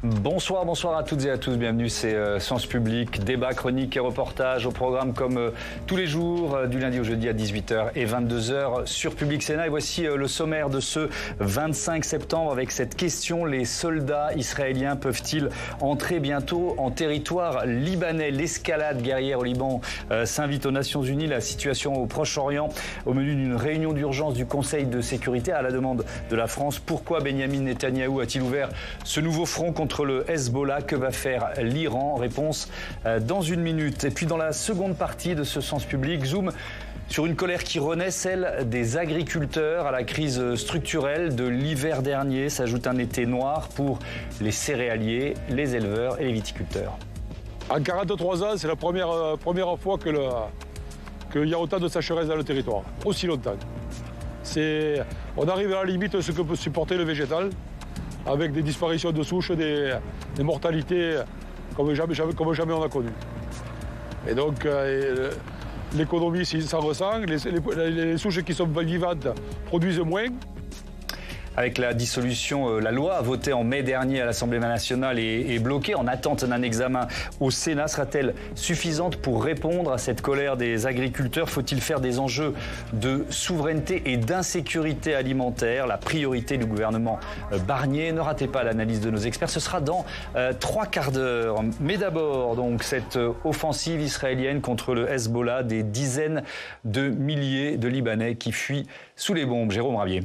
Bonsoir, bonsoir à toutes et à tous, bienvenue, c'est Sens Public, débat, chronique et reportage au programme comme tous les jours, du lundi au jeudi à 18h et 22h sur Public Sénat. Et voici le sommaire de ce 25 septembre avec cette question: les soldats israéliens peuvent-ils entrer bientôt en territoire libanais? L'escalade guerrière au Liban s'invite aux Nations Unies, la situation au Proche-Orient au menu d'une réunion d'urgence du Conseil de sécurité à la demande de la France. Pourquoi Benyamin Netanyahou a-t-il ouvert ce nouveau front contre le Hezbollah? Que va faire l'Iran? Réponse dans une minute. Et puis dans la seconde partie de ce Sens Public, zoom sur une colère qui renaît, celle des agriculteurs. À la crise structurelle de l'hiver dernier s'ajoute un été noir pour les céréaliers, les éleveurs et les viticulteurs. En 43 ans, c'est la première fois qu'il y a autant de sécheresse dans le territoire, aussi longtemps. On arrive à la limite de ce que peut supporter le végétal, avec des disparitions de souches, des mortalités comme jamais on a connu. Et donc l'économie s'en ressent, les souches qui sont vivantes produisent moins. Avec la dissolution, la loi votée en mai dernier à l'Assemblée nationale est bloquée en attente d'un examen au Sénat. Sera-t-elle suffisante pour répondre à cette colère des agriculteurs? Faut-il faire des enjeux de souveraineté et d'insécurité alimentaire la priorité du gouvernement Barnier? Ne ratez pas l'analyse de nos experts, ce sera dans 3 quarts d'heure. Mais d'abord, donc, cette offensive israélienne contre le Hezbollah, des dizaines de milliers de Libanais qui fuient sous les bombes. Jérôme Ravier.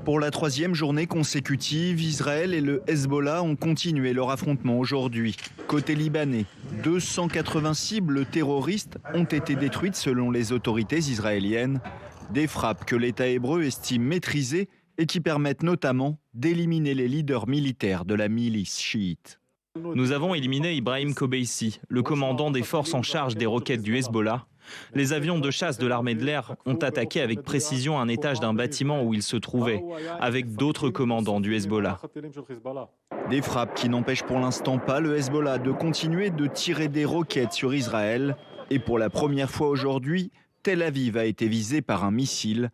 Pour la 3e journée consécutive, Israël et le Hezbollah ont continué leur affrontement aujourd'hui. Côté libanais, 280 cibles terroristes ont été détruites selon les autorités israéliennes. Des frappes que l'État hébreu estime maîtrisées et qui permettent notamment d'éliminer les leaders militaires de la milice chiite. Nous avons éliminé Ibrahim Kobeissi, le commandant des forces en charge des roquettes du Hezbollah. Les avions de chasse de l'armée de l'air ont attaqué avec précision un étage d'un bâtiment où il se trouvait, avec d'autres commandants du Hezbollah. Des frappes qui n'empêchent pour l'instant pas le Hezbollah de continuer de tirer des roquettes sur Israël. Et pour la première fois aujourd'hui, Tel Aviv a été visée par un missile.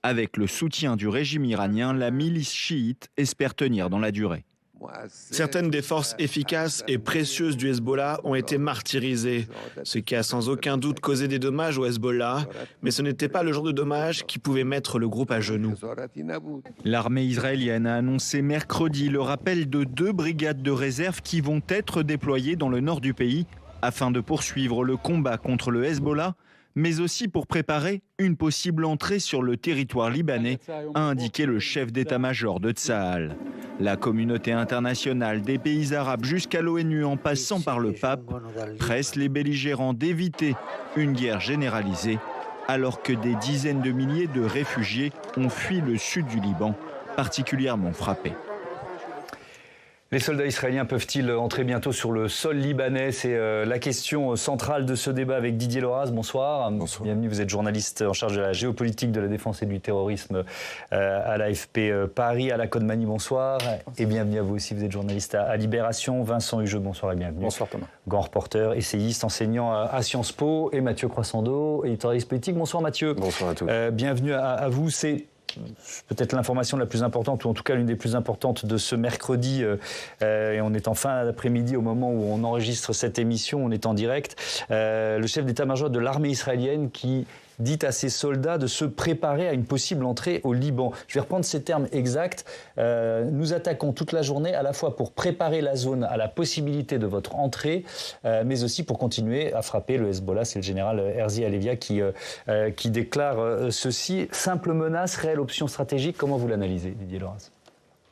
Avec le soutien du régime iranien, la milice chiite espère tenir dans la durée. Certaines des forces efficaces et précieuses du Hezbollah ont été martyrisées, ce qui a sans aucun doute causé des dommages au Hezbollah, mais ce n'était pas le genre de dommages qui pouvait mettre le groupe à genoux. L'armée israélienne a annoncé mercredi le rappel de 2 brigades de réserve qui vont être déployées dans le nord du pays afin de poursuivre le combat contre le Hezbollah, mais aussi pour préparer une possible entrée sur le territoire libanais, a indiqué le chef d'état-major de Tsahal. La communauté internationale, des pays arabes jusqu'à l'ONU en passant par le pape, presse les belligérants d'éviter une guerre généralisée, alors que des dizaines de milliers de réfugiés ont fui le sud du Liban, particulièrement frappé. Les soldats israéliens peuvent-ils entrer bientôt sur le sol libanais? C'est la question centrale de ce débat avec Didier Loraz. Bonsoir. Bonsoir. Bienvenue, vous êtes journaliste en charge de la géopolitique, de la défense et du terrorisme à l'AFP Paris, à la Côte-Manie. Bonsoir. Et bienvenue à vous aussi, vous êtes journaliste à Libération. Vincent Hugeux, bonsoir et bienvenue. Bonsoir Thomas. Grand reporter, essayiste, enseignant à Sciences Po. Et Mathieu Croissando, éditorialiste politique. Bonsoir Mathieu. Bonsoir à tous. Bienvenue à vous. C'est peut-être l'information la plus importante, ou en tout cas l'une des plus importantes de ce mercredi, et on est en fin d'après-midi au moment où on enregistre cette émission, on est en direct, le chef d'état-major de l'armée israélienne qui dit à ses soldats de se préparer à une possible entrée au Liban. Je vais reprendre ces termes exacts. Nous attaquons toute la journée à la fois pour préparer la zone à la possibilité de votre entrée, mais aussi pour continuer à frapper le Hezbollah. C'est le général Herzi Halevia qui déclare ceci. Simple menace, réelle option stratégique. Comment vous l'analysez, Didier Loraz ?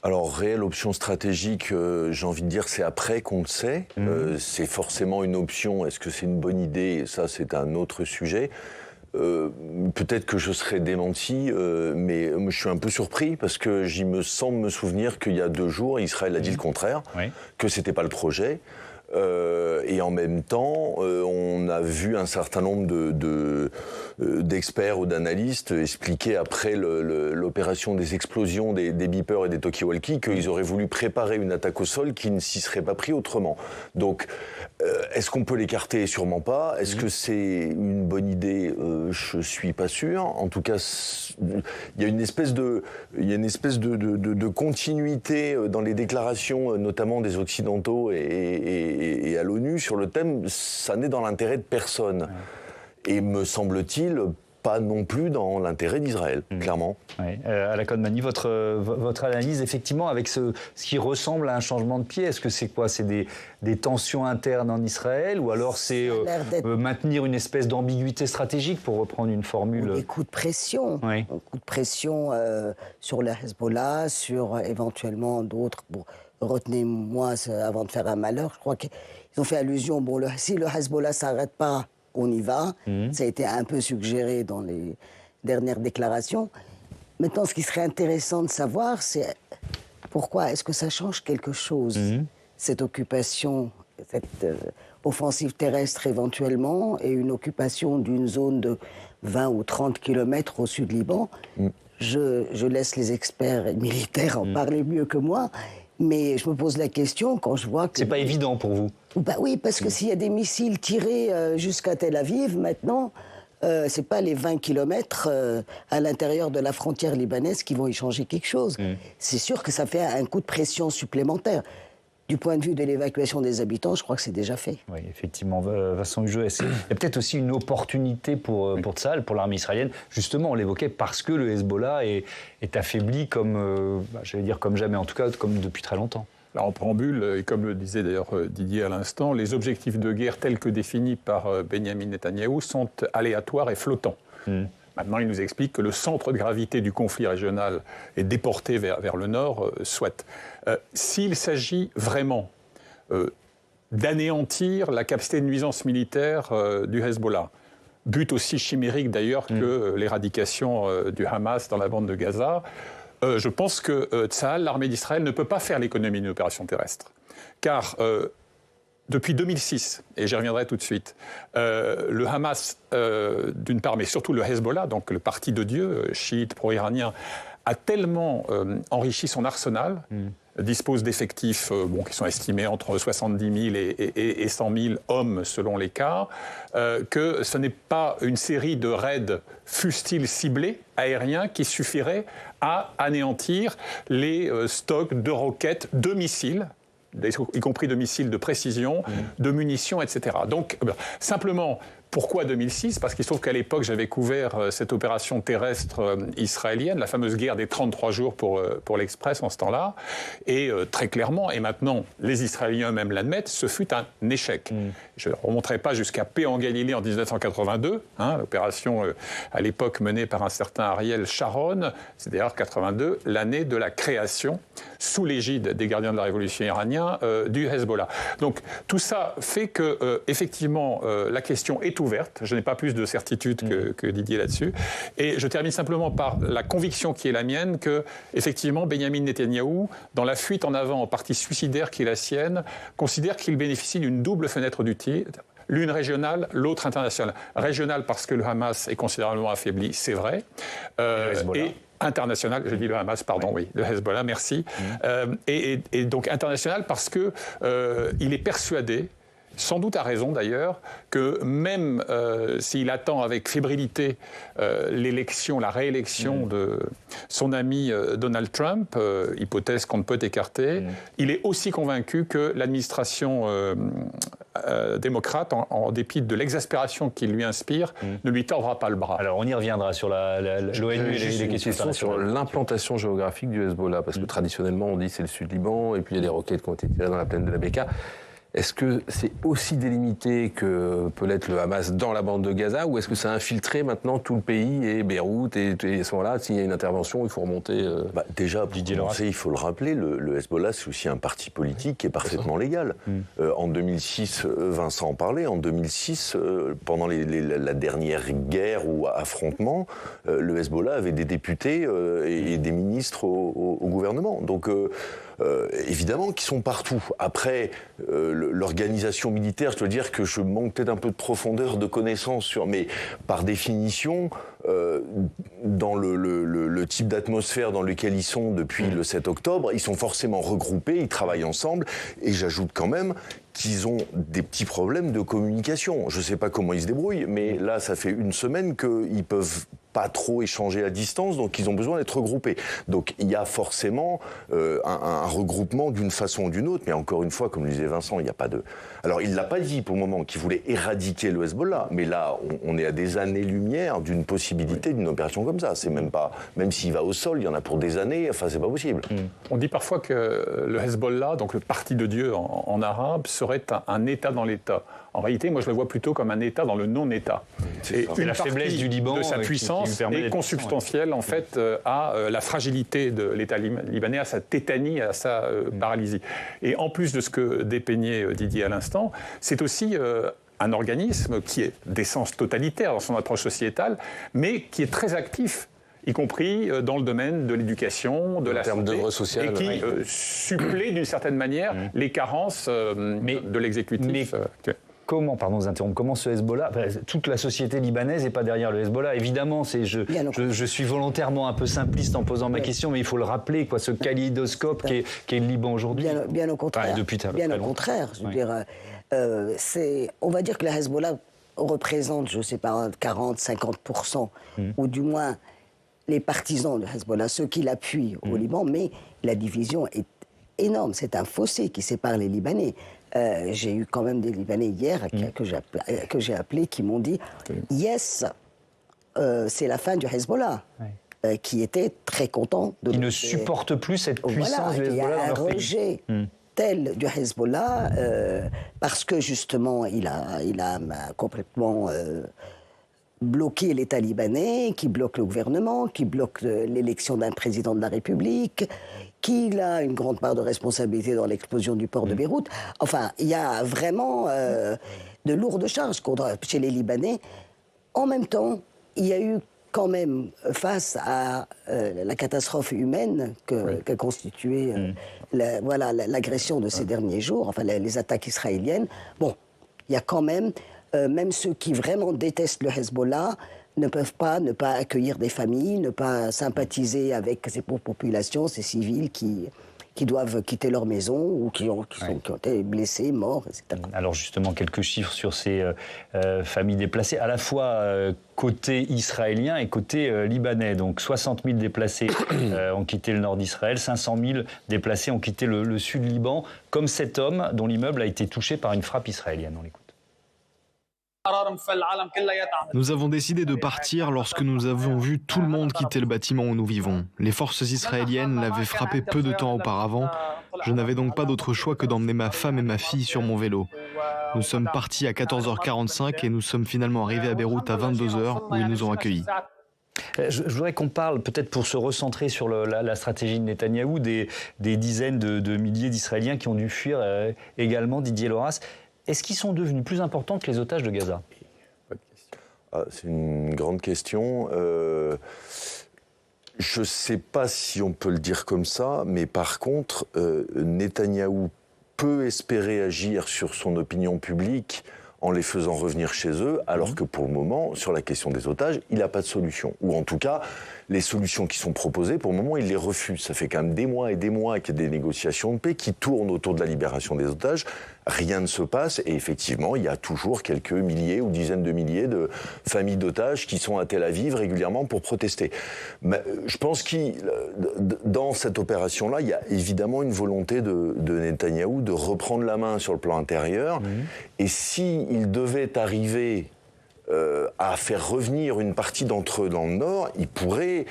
Alors, réelle option stratégique, j'ai envie de dire, c'est après qu'on le sait. C'est forcément une option. Est-ce que c'est une bonne idée? Ça, c'est un autre sujet. Peut-être que je serai démenti, mais je suis un peu surpris parce que me semble me souvenir qu'il y a 2 jours, Israël a dit le contraire, que c'était pas le projet. Et en même temps, on a vu un certain nombre d'experts ou d'analystes expliquer après l'opération des explosions des beepers et des talkie-walkie qu'ils auraient voulu préparer une attaque au sol qui ne s'y serait pas pris autrement. Donc, est-ce qu'on peut l'écarter? Sûrement pas. Est-ce que c'est une bonne idée? Je suis pas sûr. En tout cas, il y a une espèce de continuité dans les déclarations, notamment des Occidentaux et à l'ONU sur le thème. Ça n'est dans l'intérêt de personne. Et me semble-t-il, pas non plus dans l'intérêt d'Israël, clairement. Oui. Alakon Mani, votre analyse, effectivement, avec ce qui ressemble à un changement de pied, est-ce que c'est quoi? C'est des tensions internes en Israël, ou alors c'est maintenir une espèce d'ambiguïté stratégique, pour reprendre une formule? Des coups de pression. Oui. Des coups de pression sur le Hezbollah, sur éventuellement d'autres. Bon, retenez-moi, avant de faire un malheur, je crois qu'ils ont fait allusion, si le Hezbollah ne s'arrête pas, on y va. Ça a été un peu suggéré dans les dernières déclarations. Maintenant, ce qui serait intéressant de savoir, c'est pourquoi est-ce que ça change quelque chose, cette occupation, cette offensive terrestre éventuellement, et une occupation d'une zone de 20 ou 30 kilomètres au sud Liban. Je laisse les experts militaires en parler mieux que moi. Mais je me pose la question quand je vois que... C'est pas évident pour vous? Bah oui, parce que s'il y a des missiles tirés jusqu'à Tel Aviv, maintenant, c'est pas les 20 kilomètres à l'intérieur de la frontière libanaise qui vont y changer quelque chose. C'est sûr que ça fait un coup de pression supplémentaire. Du point de vue de l'évacuation des habitants, je crois que c'est déjà fait. Oui, effectivement, Vincent Hugeux, il y a peut-être aussi une opportunité pour Tsahal, pour l'armée israélienne. Justement, on l'évoquait parce que le Hezbollah est affaibli comme, j'allais dire comme jamais, en tout cas comme depuis très longtemps. Alors en préambule, et comme le disait d'ailleurs Didier à l'instant, les objectifs de guerre tels que définis par Benyamin Netanyahou sont aléatoires et flottants. Maintenant, il nous explique que le centre de gravité du conflit régional est déporté vers le nord, soit. S'il s'agit vraiment d'anéantir la capacité de nuisance militaire du Hezbollah, but aussi chimérique d'ailleurs que l'éradication du Hamas dans la bande de Gaza, je pense que Tsahal, l'armée d'Israël, ne peut pas faire l'économie d'une opération terrestre. Car depuis 2006, et j'y reviendrai tout de suite, le Hamas, d'une part, mais surtout le Hezbollah, donc le parti de Dieu, chiite, pro-iranien, a tellement enrichi son arsenal, dispose d'effectifs qui sont estimés entre 70 000 et 100 000 hommes selon les cas, que ce n'est pas une série de raids, fussent-ils ciblés, aériens, qui suffirait à anéantir les stocks de roquettes, de missiles, y compris de missiles de précision, de munitions, etc. Donc, simplement, pourquoi 2006 ? Parce qu'il se trouve qu'à l'époque, j'avais couvert cette opération terrestre israélienne, la fameuse guerre des 33 jours pour l'Express en ce temps-là. Et très clairement, et maintenant les Israéliens eux-mêmes l'admettent, ce fut un échec. Je ne remonterai pas jusqu'à Paix en Galilée en 1982, l'opération à l'époque menée par un certain Ariel Sharon, c'est d'ailleurs 82, l'année de la création, sous l'égide des gardiens de la révolution iranienne, du Hezbollah. Donc tout ça fait que, effectivement, la question est ouverte. Je n'ai pas plus de certitude que Didier là-dessus. Et je termine simplement par la conviction qui est la mienne que, effectivement, Benyamin Netanyahou, dans la fuite en avant en partie suicidaire qui est la sienne, considère qu'il bénéficie d'une double fenêtre du tir. L'une régionale, l'autre internationale. Régionale parce que le Hamas est considérablement affaibli, c'est vrai. Et international, je dis le Hamas, pardon, oui, le Hezbollah, merci. Et donc international parce que il est persuadé, sans doute à raison d'ailleurs, que même s'il attend avec fébrilité l'élection, la réélection de son ami Donald Trump, hypothèse qu'on ne peut écarter, il est aussi convaincu que l'administration démocrate, en dépit de l'exaspération qu'il lui inspire, ne lui tordra pas le bras. Alors on y reviendra sur l'ONU et les questions sur l'implantation géographique du Hezbollah, parce que traditionnellement on dit c'est le sud-Liban, et puis il y a des roquettes qui ont été tirées dans la plaine de la Beka. Est-ce que c'est aussi délimité que peut l'être le Hamas dans la bande de Gaza, ou est-ce que ça a infiltré maintenant tout le pays et Beyrouth, et à ce moment-là, s'il y a une intervention, il faut remonter Déjà, pour commencer, il faut le rappeler, le Hezbollah, c'est aussi un parti politique qui est parfaitement légal. En 2006, Vincent en parlait, en 2006, pendant la dernière guerre ou affrontement, le Hezbollah avait des députés et des ministres au gouvernement. Donc, évidemment qu'ils sont partout. Après, l'organisation militaire, je dois dire que je manque peut-être un peu de profondeur de connaissances sur, mais par définition, dans le type d'atmosphère dans lequel ils sont depuis le 7 octobre, ils sont forcément regroupés, ils travaillent ensemble, et j'ajoute quand même qu'ils ont des petits problèmes de communication. Je ne sais pas comment ils se débrouillent, mais là, ça fait une semaine qu'ils peuvent pas trop échanger à distance, donc ils ont besoin d'être regroupés. Donc il y a forcément un regroupement d'une façon ou d'une autre, mais encore une fois, comme le disait Vincent, il n'y a pas de... Alors il ne l'a pas dit pour le moment qu'il voulait éradiquer le Hezbollah, mais là, on est à des années-lumière d'une possibilité d'une opération comme ça. C'est même pas... Même s'il va au sol, il y en a pour des années, enfin c'est pas possible. On dit parfois que le Hezbollah, donc le parti de Dieu en arabe, serait un État dans l'État. En réalité, moi je le vois plutôt comme un État dans le non-État. Et la faiblesse du Liban, de sa puissance est consubstantielle en fait à la fragilité de l'État libanais, à sa tétanie, à sa paralysie. Et en plus de ce que dépeignait Didier à l'instant, c'est aussi un organisme qui est d'essence totalitaire dans son approche sociétale, mais qui est très actif, y compris dans le domaine de l'éducation, de la santé, et qui supplée d'une certaine manière les carences de l'exécutif actuel. Comment ce Hezbollah, toute la société libanaise n'est pas derrière le Hezbollah. Évidemment, je suis volontairement un peu simpliste en posant ma question, mais il faut le rappeler, ce kaléidoscope qui est le Liban aujourd'hui. Bien au contraire. Bien au contraire. Je veux dire, on va dire que le Hezbollah représente, je ne sais pas, 40-50%, ou du moins les partisans du Hezbollah, ceux qui l'appuient au Liban, mais la division est énorme. C'est un fossé qui sépare les Libanais. J'ai eu quand même des Libanais hier que j'ai appelés qui m'ont dit « Yes, c'est la fin du Hezbollah ». Qui étaient très contents de... Qui ne supportent plus cette puissance du Hezbollah dans leur pays. Il y a un rejet tel du Hezbollah parce que justement il a complètement bloqué l'État libanais, qui bloque le gouvernement, qui bloque l'élection d'un président de la République, qu'il a une grande part de responsabilité dans l'explosion du port de Beyrouth. Enfin, il y a vraiment de lourdes charges chez les Libanais. En même temps, il y a eu quand même, face à la catastrophe humaine qu'a constituée l'agression de ces derniers jours, enfin les attaques israéliennes, bon, il y a quand même, même ceux qui vraiment détestent le Hezbollah, ne peuvent pas ne pas accueillir des familles, ne pas sympathiser avec ces pauvres populations, ces civils qui doivent quitter leur maison ou qui ont été blessés, morts, etc. Alors justement, quelques chiffres sur ces familles déplacées, à la fois côté israélien et côté libanais. Donc 60 000 déplacés ont quitté le nord d'Israël, 500 000 déplacés ont quitté le sud Liban, comme cet homme dont l'immeuble a été touché par une frappe israélienne. On l'écoute. Nous avons décidé de partir lorsque nous avons vu tout le monde quitter le bâtiment où nous vivons. Les forces israéliennes l'avaient frappé peu de temps auparavant. Je n'avais donc pas d'autre choix que d'emmener ma femme et ma fille sur mon vélo. Nous sommes partis à 14h45 et nous sommes finalement arrivés à Beyrouth à 22h où ils nous ont accueillis. Je voudrais qu'on parle, peut-être pour se recentrer sur la stratégie de Netanyahou, des dizaines de milliers d'Israéliens qui ont dû fuir également, Didier Loras. Est-ce qu'ils sont devenus plus importants que les otages de Gaza ? C'est une grande question. Je ne sais pas si on peut le dire comme ça, mais par contre, Netanyahou peut espérer agir sur son opinion publique en les faisant revenir chez eux, alors que pour le moment, sur la question des otages, il n'a pas de solution. Ou en tout cas, les solutions qui sont proposées, pour le moment, il les refuse. Ça fait quand même des mois et des mois qu'il y a des négociations de paix qui tournent autour de la libération des otages. Rien ne se passe et effectivement, il y a toujours quelques milliers ou dizaines de milliers de familles d'otages qui sont à Tel Aviv régulièrement pour protester. Mais je pense que dans cette opération-là, il y a évidemment une volonté de Netanyahou de reprendre la main sur le plan intérieur. Et s'il devait arriver à faire revenir une partie d'entre eux dans le nord, il pourrait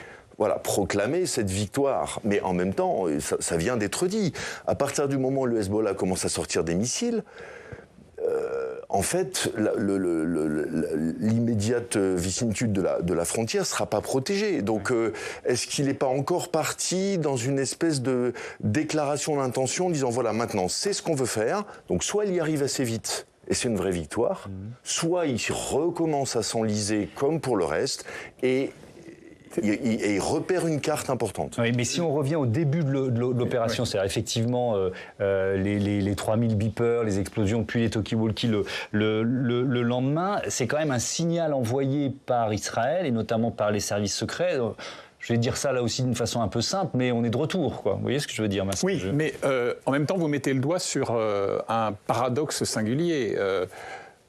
proclamer cette victoire. Mais en même temps, ça vient d'être dit. À partir du moment où le Hezbollah commence à sortir des missiles, en fait, l'immédiate vicinitude de la frontière ne sera pas protégée. Donc, est-ce qu'il n'est pas encore parti dans une espèce de déclaration d'intention, disant voilà, maintenant, c'est ce qu'on veut faire. Donc, soit il y arrive assez vite, et c'est une vraie victoire, soit il recommence à s'enliser comme pour le reste, et Et il repère une carte importante. Oui, mais si on revient au début de l'opération, c'est-à-dire effectivement les 3000 beepers, les explosions, puis les talkie-walkie le lendemain, c'est quand même un signal envoyé par Israël, et notamment par les services secrets. Je vais dire ça là aussi d'une façon un peu simple, mais on est de retour, quoi. Vous voyez ce que je veux dire, Masque? Oui, mais en même temps, vous mettez le doigt sur un paradoxe singulier.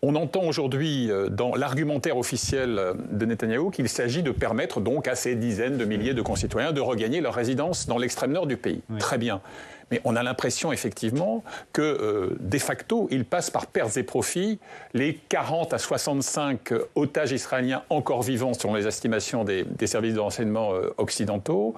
On entend aujourd'hui dans l'argumentaire officiel de Netanyahou qu'il s'agit de permettre donc à ces dizaines de milliers de concitoyens de regagner leur résidence dans l'extrême nord du pays. Oui. Très bien. Mais on a l'impression effectivement que de facto, il passe par pertes et profits les 40 à 65 otages israéliens encore vivants selon les estimations des services de renseignement occidentaux.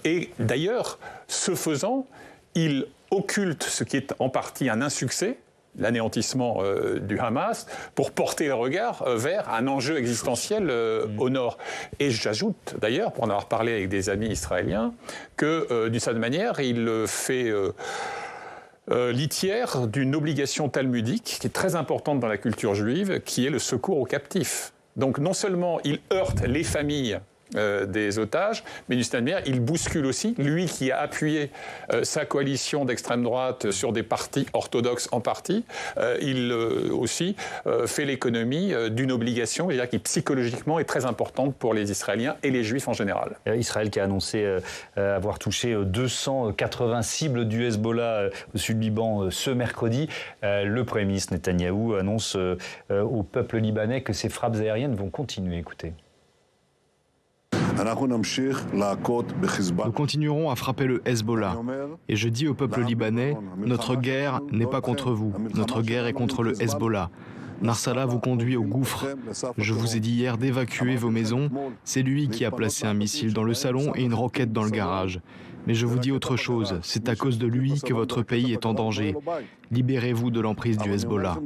Et d'ailleurs, ce faisant, il occulte ce qui est en partie un insuccès, l'anéantissement du Hamas, pour porter le regard vers un enjeu existentiel au nord. Et j'ajoute d'ailleurs, pour en avoir parlé avec des amis israéliens, que d'une certaine manière, il fait litière d'une obligation talmudique qui est très importante dans la culture juive, qui est le secours aux captifs. Donc non seulement il heurte les familles des otages, mais d'une certaine manière, il bouscule aussi, lui qui a appuyé sa coalition d'extrême droite sur des partis orthodoxes en partie, il aussi fait l'économie d'une obligation, je veux dire, qui psychologiquement est très importante pour les Israéliens et les Juifs en général. Israël qui a annoncé avoir touché 280 cibles du Hezbollah au sud Liban ce mercredi. Le Premier ministre Netanyahou annonce au peuple libanais que ces frappes aériennes vont continuer. Écoutez. Nous continuerons à frapper le Hezbollah. Et je dis au peuple libanais, notre guerre n'est pas contre vous, notre guerre est contre le Hezbollah. Narsala vous conduit au gouffre. Je vous ai dit hier d'évacuer vos maisons. C'est lui qui a placé un missile dans le salon et une roquette dans le garage. Mais je vous dis autre chose, c'est à cause de lui que votre pays est en danger. Libérez-vous de l'emprise du Hezbollah.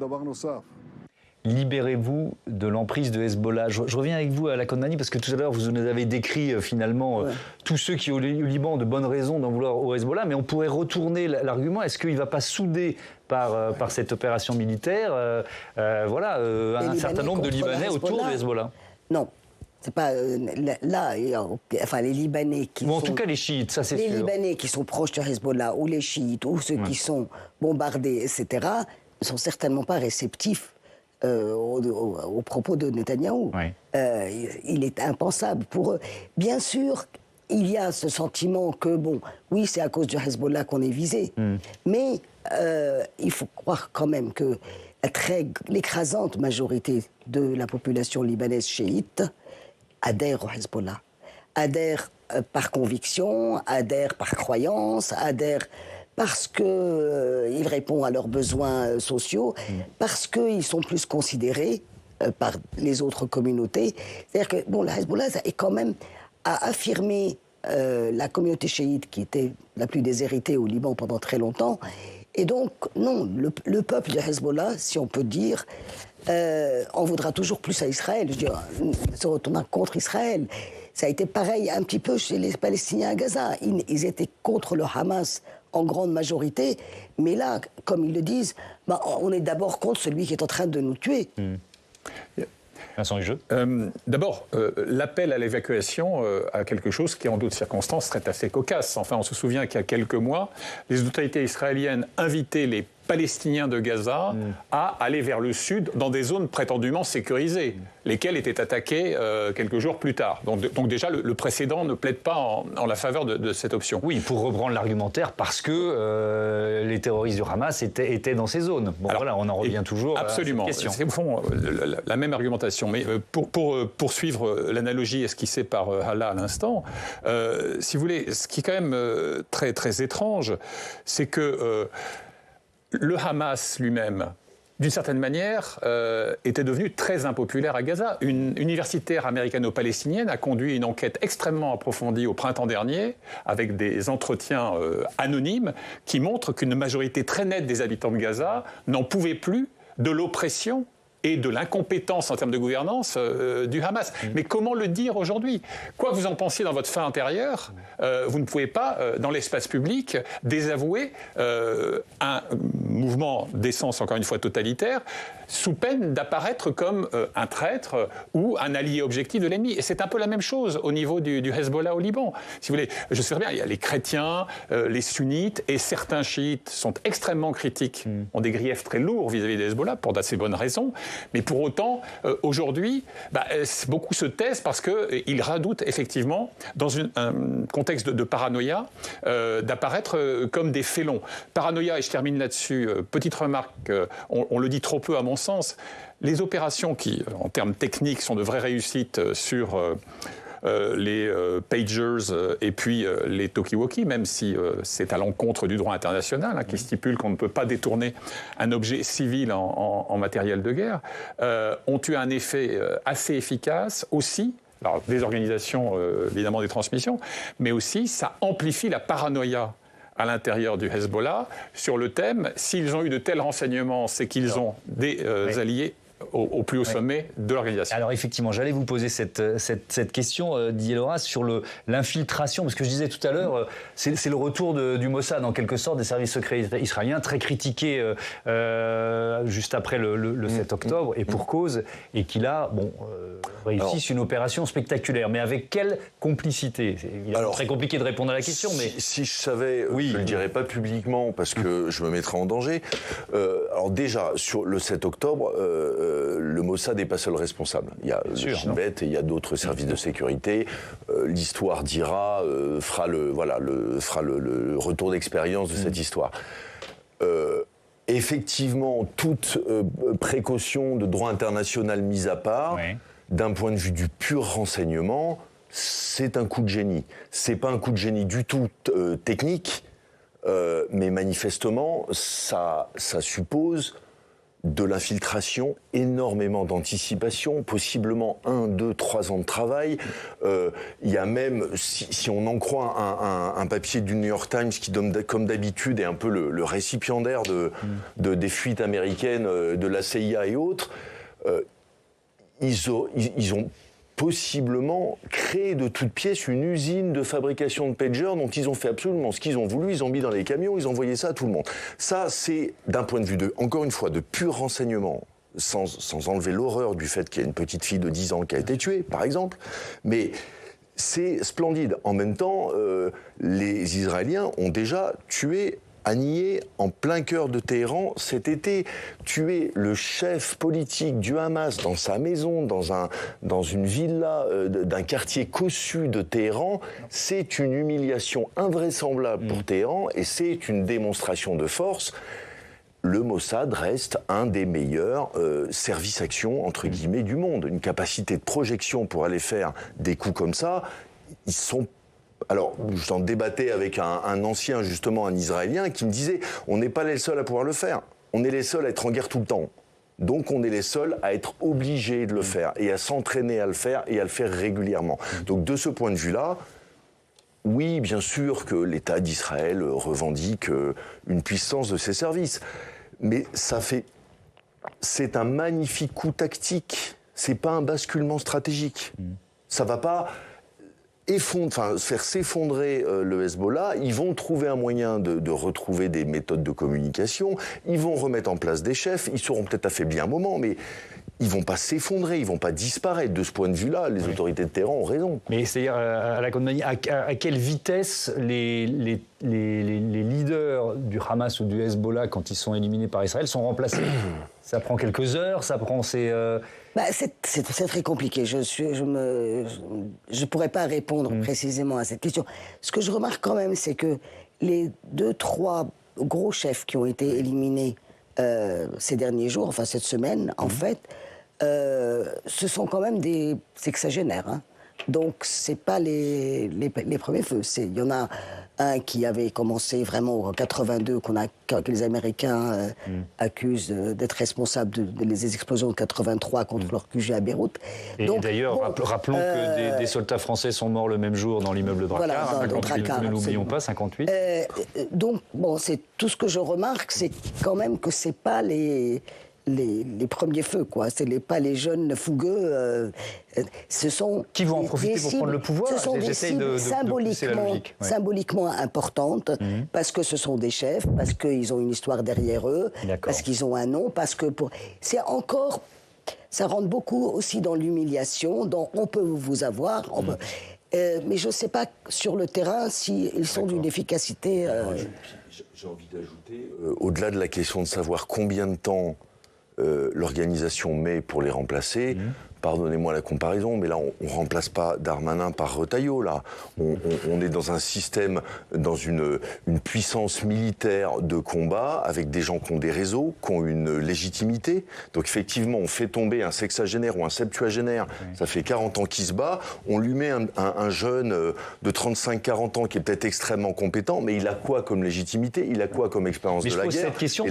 Libérez-vous de l'emprise de Hezbollah. Je reviens avec vous à la Kondani, parce que tout à l'heure, vous nous avez décrit finalement tous ceux qui au Liban ont de bonnes raisons d'en vouloir au Hezbollah, mais on pourrait retourner l'argument. Est-ce qu'il ne va pas souder par cette opération militaire un certain nombre de Libanais autour du Hezbollah? Non. C'est pas là, enfin les Libanais qui en tout cas les chiites, ça c'est sûr. Les Libanais qui sont proches du Hezbollah, ou les chiites, ou ceux qui sont bombardés, etc., ne sont certainement pas réceptifs aux propos de Netanyahou. Oui. Il est impensable pour eux. Bien sûr, il y a ce sentiment que, oui, c'est à cause du Hezbollah qu'on est visé, mais il faut croire quand même que l'écrasante majorité de la population libanaise chiite adhère au Hezbollah, adhère par conviction, adhère par croyance, adhère parce qu'il répond à leurs besoins sociaux, parce qu'ils sont plus considérés par les autres communautés. C'est-à-dire que le Hezbollah est quand même à affirmer la communauté chiite qui était la plus déshéritée au Liban pendant très longtemps. Et donc, non, le peuple du Hezbollah, si on peut dire, en voudra toujours plus à Israël. Je veux dire, se retournant contre Israël. Ça a été pareil un petit peu chez les Palestiniens à Gaza. Ils étaient contre le Hamas en grande majorité, mais là, comme ils le disent, on est d'abord contre celui qui est en train de nous tuer. Vincent Hugeux. D'abord, l'appel à l'évacuation a quelque chose qui, en d'autres circonstances, serait assez cocasse. Enfin, on se souvient qu'il y a quelques mois, les autorités israéliennes invitaient les Palestiniens de Gaza à aller vers le sud dans des zones prétendument sécurisées, lesquelles étaient attaquées quelques jours plus tard. Donc déjà, le précédent ne plaide pas en la faveur de cette option. Oui, pour reprendre l'argumentaire, parce que les terroristes du Hamas étaient dans ces zones. Bon, alors, voilà, on en revient toujours absolument. À cette question. C'est au fond la même argumentation. Mais pour poursuivre l'analogie esquissée par Hala à l'instant, si vous voulez, ce qui est quand même très, très étrange, c'est que le Hamas lui-même, d'une certaine manière, était devenu très impopulaire à Gaza. Une universitaire américano-palestinienne a conduit une enquête extrêmement approfondie au printemps dernier, avec des entretiens anonymes, qui montrent qu'une majorité très nette des habitants de Gaza n'en pouvait plus de l'oppression et de l'incompétence en termes de gouvernance du Hamas. Mais comment le dire aujourd'hui? Quoi que vous en pensiez dans votre fin intérieure, vous ne pouvez pas, dans l'espace public, désavouer un mouvement d'essence, encore une fois, totalitaire, sous peine d'apparaître comme un traître ou un allié objectif de l'ennemi. Et c'est un peu la même chose au niveau du Hezbollah au Liban. Si vous voulez, je sais bien, il y a les chrétiens, les sunnites, et certains chiites sont extrêmement critiques, ont des griefs très lourds vis-à-vis des Hezbollah, pour d'assez bonnes raisons. Mais pour autant, aujourd'hui, beaucoup se taisent parce qu'ils redoutent effectivement, dans un contexte de paranoïa, d'apparaître comme des félons. Paranoïa, et je termine là-dessus, petite remarque, on le dit trop peu à mon sens, les opérations qui, en termes techniques, sont de vraies réussites sur les pagers et puis les talkie-walkie, même si c'est à l'encontre du droit international, qui stipule qu'on ne peut pas détourner un objet civil en matériel de guerre, ont eu un effet assez efficace aussi. Alors, des organisations, évidemment, des transmissions, mais aussi, ça amplifie la paranoïa à l'intérieur du Hezbollah sur le thème, s'ils ont eu de tels renseignements, c'est qu'ils ont des alliés au plus haut sommet de l'organisation. Alors effectivement, j'allais vous poser cette question, Didier Loras, sur l'infiltration, parce que je disais tout à l'heure, c'est le retour du Mossad, en quelque sorte, des services secrets israéliens, très critiqués juste après le 7 octobre, et pour cause, et qui là, réussissent une opération spectaculaire. Mais avec quelle complicité? C'est évidemment très compliqué de répondre à la question, mais... Si je savais, je ne le dirais pas publiquement, parce que je me mettrais en danger. Alors déjà, sur le 7 octobre, le Mossad n'est pas seul responsable. Il y a le Shin Bet et il y a d'autres services de sécurité. L'histoire dira, fera le retour d'expérience de cette histoire. Effectivement, toute précaution de droit international mise à part, d'un point de vue du pur renseignement, c'est un coup de génie. C'est pas un coup de génie du tout technique, mais manifestement, ça suppose de l'infiltration, énormément d'anticipation, possiblement 1, 2, 3 ans de travail. Il y a même, si on en croit un papier du New York Times qui donne, comme d'habitude, est un peu le récipiendaire des fuites américaines, de la CIA et autres, ils ont possiblement créé de toutes pièces une usine de fabrication de pagers dont ils ont fait absolument ce qu'ils ont voulu, ils ont mis dans les camions, ils ont envoyé ça à tout le monde. Ça, c'est d'un point de vue encore une fois, de pur renseignement, sans enlever l'horreur du fait qu'il y a une petite fille de 10 ans qui a été tuée, par exemple, mais c'est splendide. En même temps, les Israéliens ont déjà tué, annihiler en plein cœur de Téhéran cet été, tuer le chef politique du Hamas dans sa maison, dans une villa d'un quartier cossu de Téhéran, c'est une humiliation invraisemblable pour Téhéran et c'est une démonstration de force. Le Mossad reste un des meilleurs services-actions, entre guillemets, du monde. Une capacité de projection pour aller faire des coups comme ça, ils sont... Alors, j'en débattais avec un ancien, justement, un Israélien, qui me disait « On n'est pas les seuls à pouvoir le faire. On est les seuls à être en guerre tout le temps. Donc, on est les seuls à être obligés de le faire et à s'entraîner à le faire et à le faire régulièrement. » Donc, de ce point de vue-là, oui, bien sûr que l'État d'Israël revendique une puissance de ses services. Mais c'est un magnifique coup tactique. C'est pas un basculement stratégique. Ça va pas... faire s'effondrer le Hezbollah, ils vont trouver un moyen de retrouver des méthodes de communication, ils vont remettre en place des chefs, ils seront peut-être affaiblis un moment, mais ils vont pas s'effondrer, ils vont pas disparaître. De ce point de vue-là, les autorités de Téhéran ont raison. Mais c'est-à-dire, à la Condamnie, à quelle vitesse les leaders du Hamas ou du Hezbollah, quand ils sont éliminés par Israël, sont remplacés? Ça prend quelques heures, ça prend... c'est très compliqué. Je pourrais pas répondre précisément à cette question. Ce que je remarque quand même, c'est que les 2-3 gros chefs qui ont été éliminés ces derniers jours, enfin cette semaine, en fait, ce sont quand même des sexagénaires. Hein. Donc, c'est pas les premiers feux. Il y en a un qui avait commencé vraiment en 82, que les Américains accusent d'être responsables des explosions de 83 contre leur QG à Beyrouth. Et d'ailleurs, rappelons que des soldats français sont morts le même jour dans l'immeuble Drakkar, ne l'oublions pas, 58. Donc, c'est tout ce que je remarque, c'est quand même que c'est pas les les premiers feux, quoi. Pas les jeunes fougueux. Ce sont qui vont en profiter pour prendre le pouvoir. Ce sont des cibles symboliquement importantes, parce que ce sont des chefs, parce qu'ils ont une histoire derrière eux, parce qu'ils ont un nom, parce que c'est encore... Ça rentre beaucoup aussi dans l'humiliation, dans on peut vous avoir, mais je ne sais pas sur le terrain s'ils sont d'une efficacité... J'ai envie d'ajouter, au-delà de la question de savoir combien de temps l'organisation met pour les remplacer, pardonnez-moi la comparaison, mais là, on ne remplace pas Darmanin par Retailleau, là. On est dans un système, dans une puissance militaire de combat, avec des gens qui ont des réseaux, qui ont une légitimité. Donc, effectivement, on fait tomber un sexagénaire ou un septuagénaire, ça fait 40 ans qu'il se bat, on lui met un jeune de 35-40 ans qui est peut-être extrêmement compétent, mais il a quoi comme légitimité? Il a quoi comme expérience de la guerre? Mais je pose cette question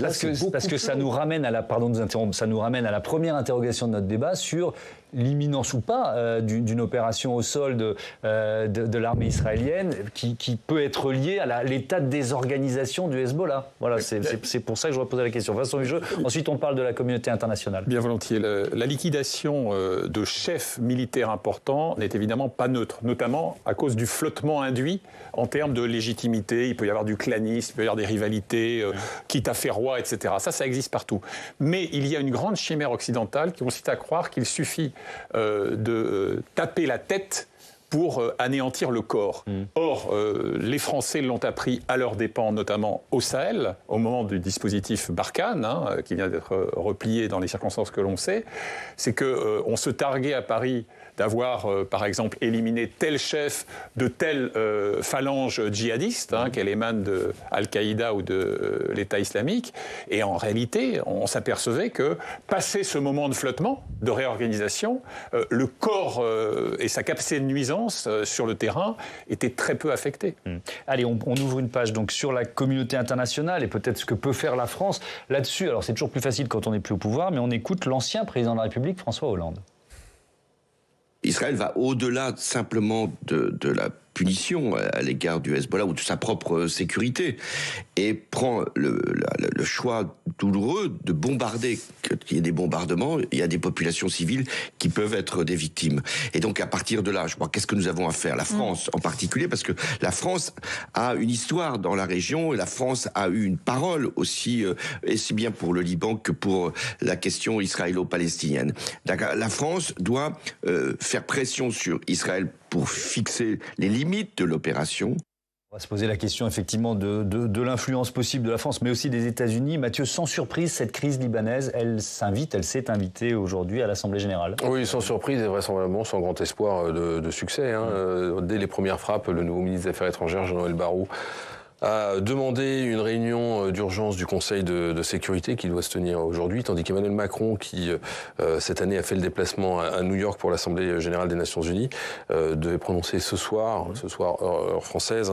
parce que ça nous ramène à la, pardon de vous interrompre, ça nous ramène à la première interrogation de notre débat sur l'imminence ou pas d'une opération au sol de l'armée israélienne qui peut être liée à l'état de désorganisation du Hezbollah. Voilà, c'est pour ça que je reposais la question. Vincent Hugeux, ensuite on parle de la communauté internationale. Bien volontiers. La liquidation de chefs militaires importants n'est évidemment pas neutre, notamment à cause du flottement induit en termes de légitimité. Il peut y avoir du clanisme, il peut y avoir des rivalités, quitte à faire roi, etc. Ça existe partout. Mais il y a une grande chimère occidentale qui consiste à croire qu'il suffit de taper la tête pour anéantir le corps. Or, les Français l'ont appris à leurs dépens, notamment au Sahel, au moment du dispositif Barkhane, qui vient d'être replié dans les circonstances que l'on sait. C'est qu'on se targuait à Paris d'avoir, par exemple, éliminé tel chef de telle phalange djihadiste, qu'elle émane de Al-Qaïda ou de l'État islamique. Et en réalité, on s'apercevait que, passé ce moment de flottement, de réorganisation, le corps et sa capacité de nuisance sur le terrain étaient très peu affectés. Allez, on ouvre une page donc sur la communauté internationale et peut-être ce que peut faire la France là-dessus. Alors, c'est toujours plus facile quand on n'est plus au pouvoir, mais on écoute l'ancien président de la République, François Hollande. Israël va au-delà simplement de la punition à l'égard du Hezbollah ou de sa propre sécurité et prend le choix douloureux de bombarder. Qu'il y ait des bombardements, il y a des populations civiles qui peuvent être des victimes. Et donc à partir de là, je crois, qu'est-ce que nous avons à faire? La France en particulier, parce que la France a une histoire dans la région et la France a eu une parole aussi, et c'est bien pour le Liban que pour la question israélo-palestinienne. La France doit faire pression sur Israël pour fixer les limites de l'opération. On va se poser la question effectivement de l'influence possible de la France, mais aussi des États-Unis. Mathieu, sans surprise, cette crise libanaise, elle s'est invitée aujourd'hui à l'Assemblée générale. Oui, sans surprise et vraisemblablement sans grand espoir de succès. Dès les premières frappes, le nouveau ministre des Affaires étrangères, Jean-Noël Barrot, a demandé une réunion d'urgence du Conseil de sécurité qui doit se tenir aujourd'hui, tandis qu'Emmanuel Macron, qui cette année a fait le déplacement à New York pour l'Assemblée générale des Nations Unies, devait prononcer ce soir heure française,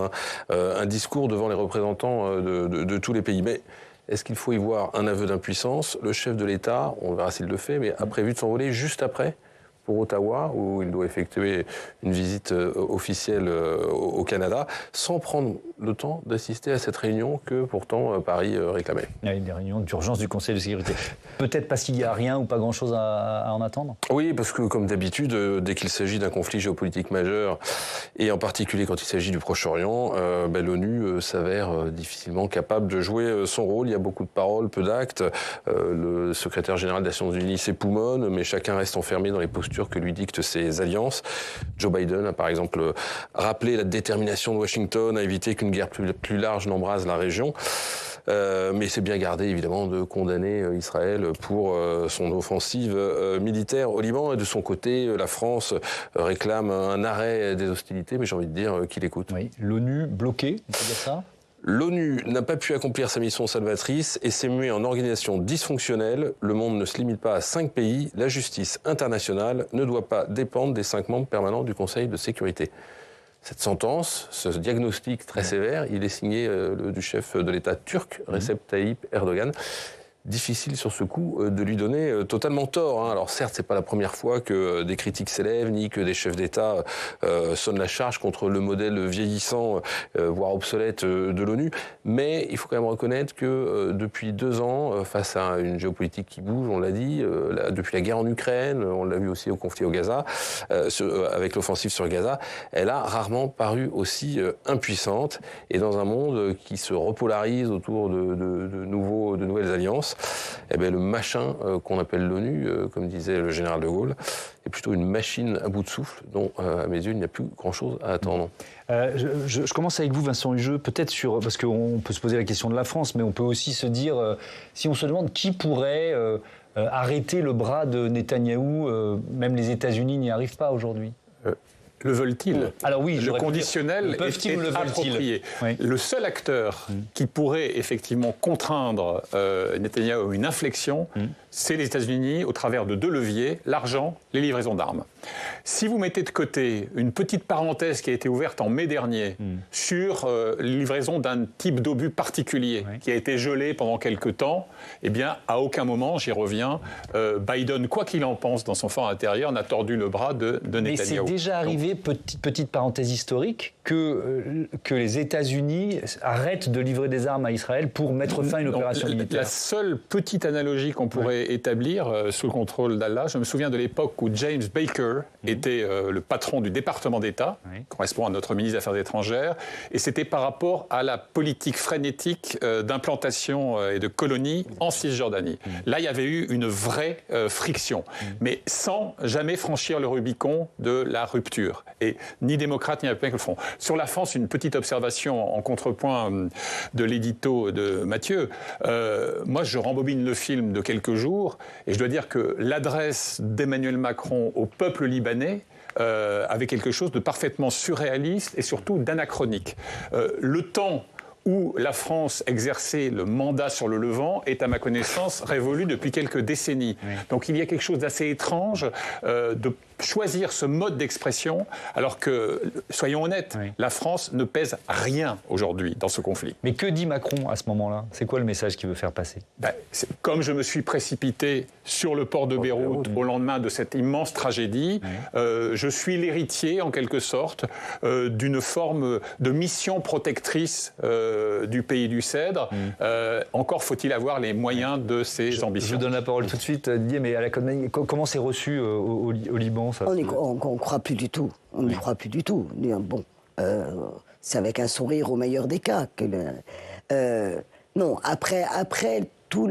un discours devant les représentants de tous les pays. Mais est-ce qu'il faut y voir un aveu d'impuissance? Le chef de l'État, on verra s'il le fait, mais a prévu de s'envoler juste après pour Ottawa, où il doit effectuer une visite officielle au Canada, sans prendre le temps d'assister à cette réunion que pourtant Paris réclamait. Il y a des réunions d'urgence du Conseil de sécurité. Peut-être parce qu'il n'y a rien ou pas grand-chose à en attendre? Oui, parce que comme d'habitude, dès qu'il s'agit d'un conflit géopolitique majeur, et en particulier quand il s'agit du Proche-Orient, l'ONU s'avère difficilement capable de jouer son rôle. Il y a beaucoup de paroles, peu d'actes. Le secrétaire général des Nations Unies s'époumonne, mais chacun reste enfermé dans les postures que lui dictent ses alliances. Joe Biden a par exemple rappelé la détermination de Washington à éviter qu'une guerre plus large n'embrase la région. Mais c'est bien gardé évidemment de condamner Israël pour son offensive militaire au Liban. Et de son côté, la France réclame un arrêt des hostilités, mais j'ai envie de dire qu'il écoute. Oui. L'ONU bloquée, on peut dire ça? L'ONU n'a pas pu accomplir sa mission salvatrice et s'est muée en organisation dysfonctionnelle. Le monde ne se limite pas à 5 pays. La justice internationale ne doit pas dépendre des 5 membres permanents du Conseil de sécurité. Cette sentence, ce diagnostic très sévère, il est signé du chef de l'État turc, Recep Tayyip Erdogan. difficile sur ce coup de lui donner totalement tort. Hein. Alors certes, c'est pas la première fois que des critiques s'élèvent, ni que des chefs d'État sonnent la charge contre le modèle vieillissant, voire obsolète de l'ONU. Mais il faut quand même reconnaître que depuis 2 ans, face à une géopolitique qui bouge, on l'a dit, depuis la guerre en Ukraine, on l'a vu aussi au conflit au Gaza, avec l'offensive sur Gaza, elle a rarement paru aussi impuissante. Et dans un monde qui se repolarise autour de nouvelles alliances, eh bien, le machin qu'on appelle l'ONU, comme disait le général de Gaulle, est plutôt une machine à bout de souffle dont, à mes yeux, il n'y a plus grand-chose à attendre. Je commence avec vous, Vincent Hugeux, peut-être parce qu'on peut se poser la question de la France, mais on peut aussi se dire, si on se demande qui pourrait arrêter le bras de Netanyahou, même les États-Unis n'y arrivent pas aujourd'hui. Le veulent-ils? Alors oui, le conditionnel est approprié. Oui. Le seul acteur qui pourrait effectivement contraindre Netanyahou à une inflexion, c'est les États-Unis au travers de 2 leviers, l'argent, les livraisons d'armes. Si vous mettez de côté une petite parenthèse qui a été ouverte en mai dernier sur livraison d'un type d'obus particulier qui a été gelé pendant quelque temps, eh bien, à aucun moment, j'y reviens, Biden, quoi qu'il en pense dans son fort intérieur, n'a tordu le bras de Netanyahou. Mais c'est déjà arrivé, petite parenthèse historique, que les États-Unis arrêtent de livrer des armes à Israël pour mettre fin à une opération militaire. La seule petite analogie qu'on pourrait établir sous le contrôle d'Allah, je me souviens de l'époque où James Baker était le patron du département d'État, correspond à notre ministre des Affaires étrangères, et c'était par rapport à la politique frénétique d'implantation et de colonies en Cisjordanie. Là, il y avait eu une vraie friction, mais sans jamais franchir le Rubicon de la rupture. Et ni démocrates ni républicains le font. Sur la France, une petite observation en contrepoint de l'édito de Mathieu. Moi, je rembobine le film de quelques jours et je dois dire que l'adresse d'Emmanuel Macron au peuple libanais avait quelque chose de parfaitement surréaliste et surtout d'anachronique. Le temps où la France exerçait le mandat sur le Levant est, à ma connaissance, révolu depuis quelques décennies. Donc il y a quelque chose d'assez étrange de choisir ce mode d'expression, alors que, soyons honnêtes, la France ne pèse rien aujourd'hui dans ce conflit. Mais que dit Macron à ce moment-là? C'est quoi le message qu'il veut faire passer? Comme je me suis précipité sur le port de Beyrouth au lendemain de cette immense tragédie, je suis l'héritier, en quelque sorte, d'une forme de mission protectrice du pays du Cèdre. Encore faut-il avoir les moyens de ses ambitions. Je vous donne la parole tout de suite, Didier, mais comment c'est reçu au Liban? On ne croit plus du tout. On n'y croit plus du tout. Bon, c'est avec un sourire au meilleur des cas. Non, après tout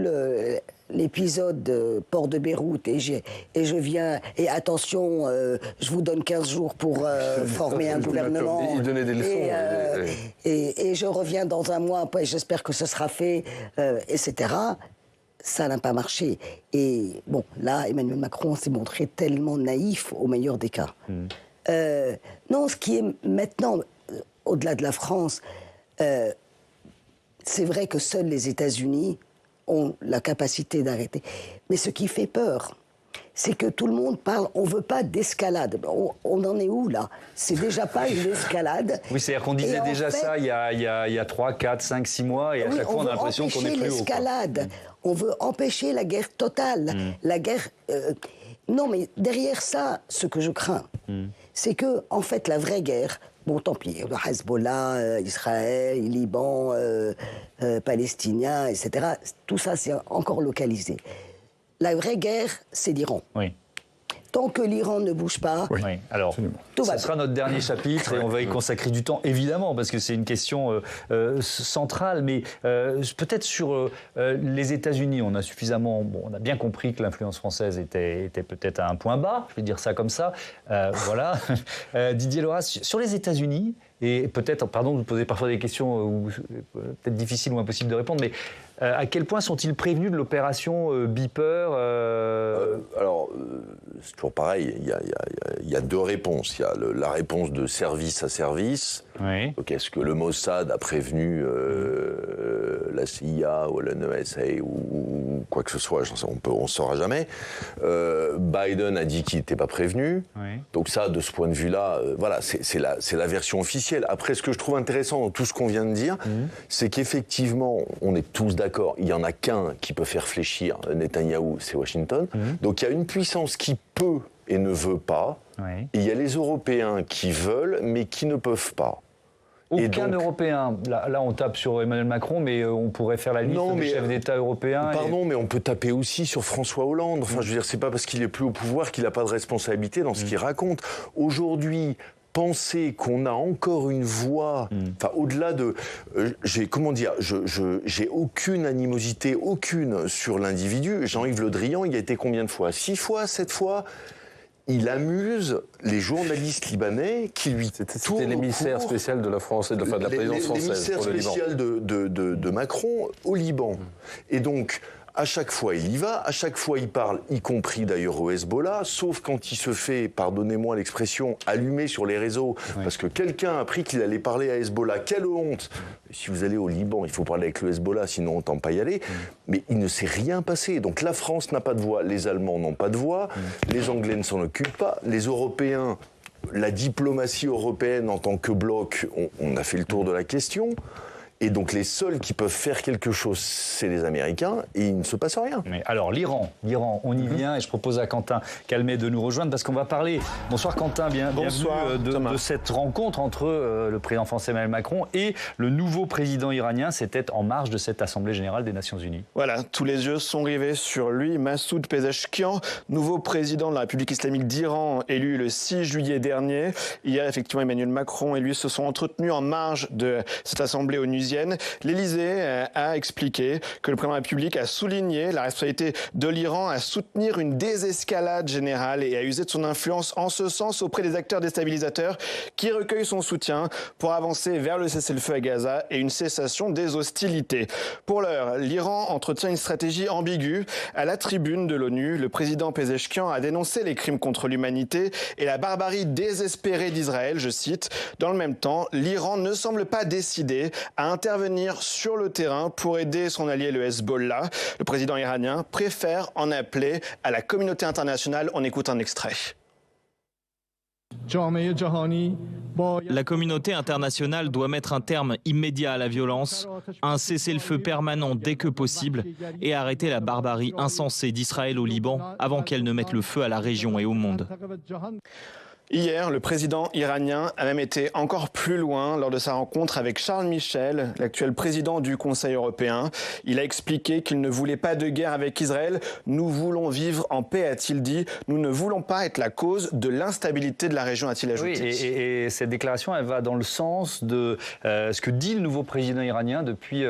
l'épisode de port de Beyrouth, et je viens, et attention, je vous donne 15 jours pour former un gouvernement. Il donnait des leçons. Et je reviens dans un mois, j'espère que ce sera fait, etc. Ça n'a pas marché. Et bon, là, Emmanuel Macron s'est montré tellement naïf au meilleur des cas. Non, ce qui est maintenant, au-delà de la France, c'est vrai que seuls les États-Unis ont la capacité d'arrêter. Mais ce qui fait peur, c'est que tout le monde parle, on ne veut pas d'escalade. On en est où, là? C'est déjà pas une escalade. Oui, c'est-à-dire qu'on disait déjà ça il y a 3, 4, 5, 6 mois, et à chaque fois on a l'impression qu'on est plus haut. L'escalade. On veut empêcher la guerre totale. La guerre... Non, mais derrière ça, ce que je crains, c'est que, en fait, la vraie guerre... Bon, tant pis, le Hezbollah, Israël, Liban, Palestiniens, etc., tout ça, c'est encore localisé. La vraie guerre, c'est l'Iran. Oui. Tant que l'Iran ne bouge pas, alors, ce sera notre dernier chapitre et on va y consacrer du temps, évidemment, parce que c'est une question centrale. Mais peut-être sur les États-Unis, on a suffisamment... Bon, on a bien compris que l'influence française était peut-être à un point bas, je vais dire ça comme ça. Voilà. Didier Lauras, sur les États-Unis, et peut-être, pardon de vous poser parfois des questions peut-être difficiles ou impossibles de répondre, mais à quel point sont-ils prévenus de l'opération Beeper Alors, c'est toujours pareil, il y a 2 réponses. Il y a la réponse de service à service. Oui. Donc, est-ce que le Mossad a prévenu la CIA ou la NSA ou ou quoi que ce soit, on ne saura jamais. Biden a dit qu'il n'était pas prévenu. Oui. Donc ça, de ce point de vue-là, voilà, c'est la version officielle. Après, ce que je trouve intéressant dans tout ce qu'on vient de dire, c'est qu'effectivement, on est tous d'accord, il n'y en a qu'un qui peut faire fléchir Netanyahou, c'est Washington. Donc il y a une puissance qui peut et ne veut pas. Oui. Et il y a les Européens qui veulent, mais qui ne peuvent pas. Aucun Européen. Là, on tape sur Emmanuel Macron, mais on pourrait faire la liste des chefs d'État européens. Pardon, mais on peut taper aussi sur François Hollande. Enfin, je veux dire, c'est pas parce qu'il est plus au pouvoir qu'il n'a pas de responsabilité dans ce qu'il raconte. Aujourd'hui, penser qu'on a encore une voix, enfin, au-delà de... j'ai aucune animosité, aucune sur l'individu. Jean-Yves Le Drian, il a été combien de fois ? 6 fois, 7 fois ? Il amuse les journalistes libanais qui lui C'était l'émissaire spécial de la France et de la présidence française. L'émissaire spécial de Macron au Liban. Et donc, à chaque fois, il y va, à chaque fois, il parle, y compris d'ailleurs au Hezbollah, sauf quand il se fait, pardonnez-moi l'expression, allumer sur les réseaux, parce que quelqu'un a appris qu'il allait parler à Hezbollah. Quelle honte! Si vous allez au Liban, il faut parler avec le Hezbollah, sinon on tente pas y aller. Mais il ne s'est rien passé. Donc la France n'a pas de voix, les Allemands n'ont pas de voix, les Anglais ne s'en occupent pas, les Européens, la diplomatie européenne en tant que bloc, on a fait le tour de la question. Et donc les seuls qui peuvent faire quelque chose, c'est les Américains, et il ne se passe rien. Mais alors l'Iran, on y vient, et je propose à Quentin Calmet de nous rejoindre, parce qu'on va parler, bonsoir Quentin, bienvenue de cette rencontre entre le président français Emmanuel Macron et le nouveau président iranien. C'était en marge de cette Assemblée générale des Nations Unies. Voilà, tous les yeux sont rivés sur lui, Massoud Pezeshkian, nouveau président de la République islamique d'Iran, élu le 6 juillet dernier. Hier, effectivement, Emmanuel Macron et lui se sont entretenus en marge de cette Assemblée onusienne. L'Élysée a expliqué que le président de la République a souligné la responsabilité de l'Iran à soutenir une désescalade générale et à user de son influence en ce sens auprès des acteurs déstabilisateurs qui recueillent son soutien pour avancer vers le cessez-le-feu à Gaza et une cessation des hostilités. Pour l'heure, l'Iran entretient une stratégie ambiguë. À la tribune de l'ONU, le président Pezeshkian a dénoncé les crimes contre l'humanité et la barbarie désespérée d'Israël, je cite. Dans le même temps, l'Iran ne semble pas décidé à intervenir sur le terrain pour aider son allié le Hezbollah. Le président iranien préfère en appeler à la communauté internationale. On écoute un extrait. La communauté internationale doit mettre un terme immédiat à la violence, un cessez-le-feu permanent dès que possible et arrêter la barbarie insensée d'Israël au Liban avant qu'elle ne mette le feu à la région et au monde. Hier, le président iranien a même été encore plus loin lors de sa rencontre avec Charles Michel, l'actuel président du Conseil européen. Il a expliqué qu'il ne voulait pas de guerre avec Israël. Nous voulons vivre en paix, a-t-il dit. Nous ne voulons pas être la cause de l'instabilité de la région, a-t-il ajouté. Oui, et cette déclaration, elle va dans le sens de ce que dit le nouveau président iranien depuis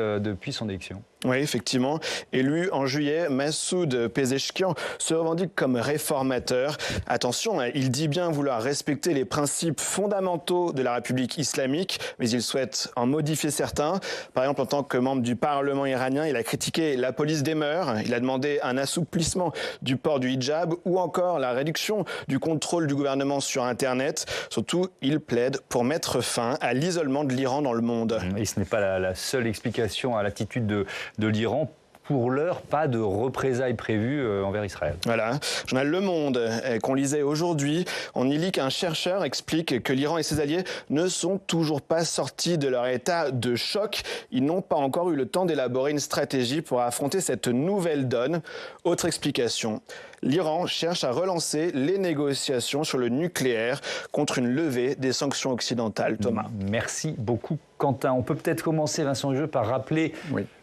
son élection. Oui, effectivement. Élu en juillet, Massoud Pezeshkian se revendique comme réformateur. Attention, il dit bien vouloir respecter les principes fondamentaux de la République islamique, mais il souhaite en modifier certains. Par exemple, en tant que membre du Parlement iranien, il a critiqué la police des mœurs, il a demandé un assouplissement du port du hijab ou encore la réduction du contrôle du gouvernement sur Internet. Surtout, il plaide pour mettre fin à l'isolement de l'Iran dans le monde. Et ce n'est pas la seule explication à l'attitude de l'Iran. Pour l'heure, pas de représailles prévues envers Israël. Voilà. Journal Le Monde, qu'on lisait aujourd'hui, on y lit qu'un chercheur explique que l'Iran et ses alliés ne sont toujours pas sortis de leur état de choc. Ils n'ont pas encore eu le temps d'élaborer une stratégie pour affronter cette nouvelle donne. Autre explication. L'Iran cherche à relancer les négociations sur le nucléaire contre une levée des sanctions occidentales. Thomas. Merci beaucoup, Quentin. On peut peut-être commencer, Vincent Jeu, par rappeler,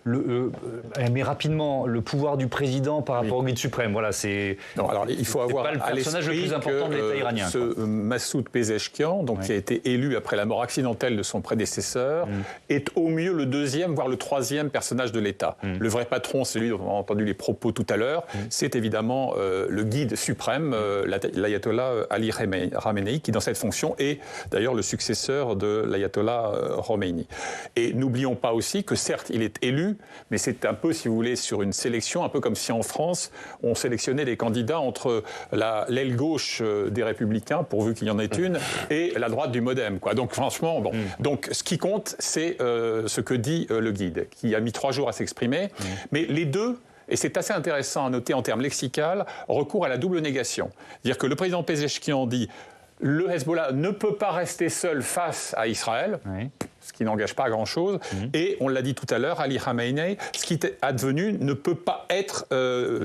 mais rapidement, le pouvoir du président par rapport au guide suprême. Voilà, c'est. Non, alors il faut avoir pas le personnage le plus important de l'État iranien. Ce Massoud Pezeshkian, donc qui a été élu après la mort accidentelle de son prédécesseur, est au mieux le deuxième, voire le troisième personnage de l'État. Le vrai patron, c'est lui dont on a entendu les propos tout à l'heure. C'est évidemment le guide suprême, l'ayatollah Ali Khamenei, qui dans cette fonction est d'ailleurs le successeur de l'ayatollah Khomeini. Et n'oublions pas aussi que certes, il est élu, mais c'est un peu, si vous voulez, sur une sélection, un peu comme si en France, on sélectionnait les candidats entre l'aile gauche des Républicains, pourvu qu'il y en ait une, et la droite du MoDem, quoi. Donc franchement, bon. Donc ce qui compte, c'est ce que dit le guide, qui a mis 3 jours à s'exprimer. Mais les deux et c'est assez intéressant à noter en termes lexicaux, recours à la double négation. C'est-à-dire que le président Pezeshkian dit le Hezbollah ne peut pas rester seul face à Israël, ce qui n'engage pas à grand-chose. Et on l'a dit tout à l'heure, Ali Khamenei, ce qui est advenu ne peut pas être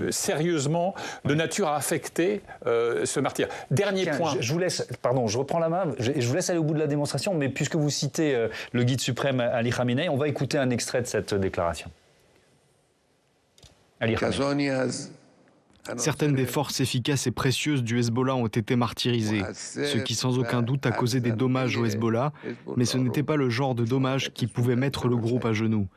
sérieusement de nature à affecter ce martyr. Dernier point. Je vous laisse, pardon, je reprends la main, je vous laisse aller au bout de la démonstration, mais puisque vous citez le guide suprême Ali Khamenei, on va écouter un extrait de cette déclaration. Ali Khamenei. Certaines des forces efficaces et précieuses du Hezbollah ont été martyrisées, ce qui sans aucun doute a causé des dommages au Hezbollah, mais ce n'était pas le genre de dommages qui pouvait mettre le groupe à genoux.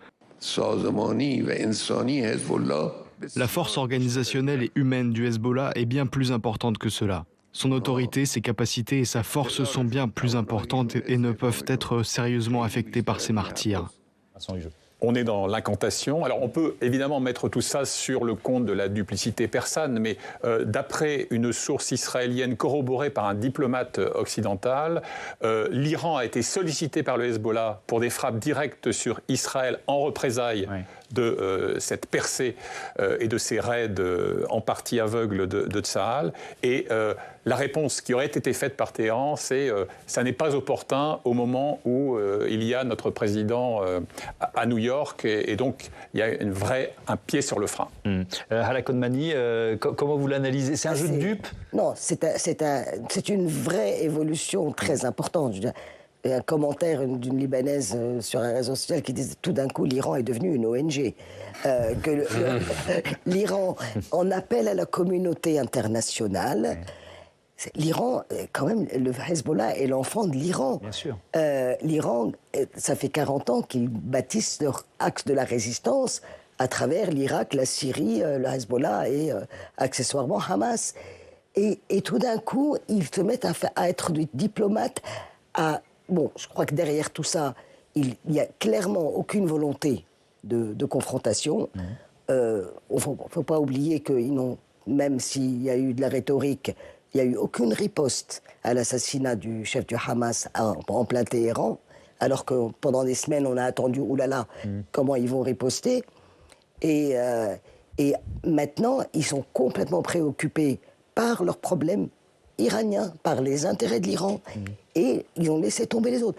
La force organisationnelle et humaine du Hezbollah est bien plus importante que cela. Son autorité, ses capacités et sa force sont bien plus importantes et ne peuvent être sérieusement affectées par ces martyrs. On est dans l'incantation. Alors on peut évidemment mettre tout ça sur le compte de la duplicité persane, mais d'après une source israélienne corroborée par un diplomate occidental, l'Iran a été sollicité par le Hezbollah pour des frappes directes sur Israël en représailles de cette percée et de ces raids en partie aveugles de Tsahal. Et la réponse qui aurait été faite par Téhéran, c'est ça n'est pas opportun au moment où il y a notre président à New York, et donc il y a un pied sur le frein. Hala Konmani, comment vous l'analysez? C'est un jeu de dupes? Non, c'est une vraie évolution très importante. Je veux dire, un commentaire d'une Libanaise sur un réseau social qui disait tout d'un coup l'Iran est devenu une ONG. L'Iran en appelle à la communauté internationale. L'Iran, quand même, le Hezbollah est l'enfant de l'Iran. Bien sûr. L'Iran, ça fait 40 ans qu'ils bâtissent leur axe de la résistance à travers l'Irak, la Syrie, le Hezbollah et accessoirement Hamas. Et tout d'un coup, ils se mettent à être des diplomates. Bon, je crois que derrière tout ça, il n'y a clairement aucune volonté de confrontation. Il ne faut pas oublier que même s'il y a eu de la rhétorique, il n'y a eu aucune riposte à l'assassinat du chef du Hamas en plein Téhéran, alors que pendant des semaines, on a attendu, oulala, comment ils vont riposter. Et maintenant, ils sont complètement préoccupés par leurs problèmes iraniens, par les intérêts de l'Iran, et ils ont laissé tomber les autres.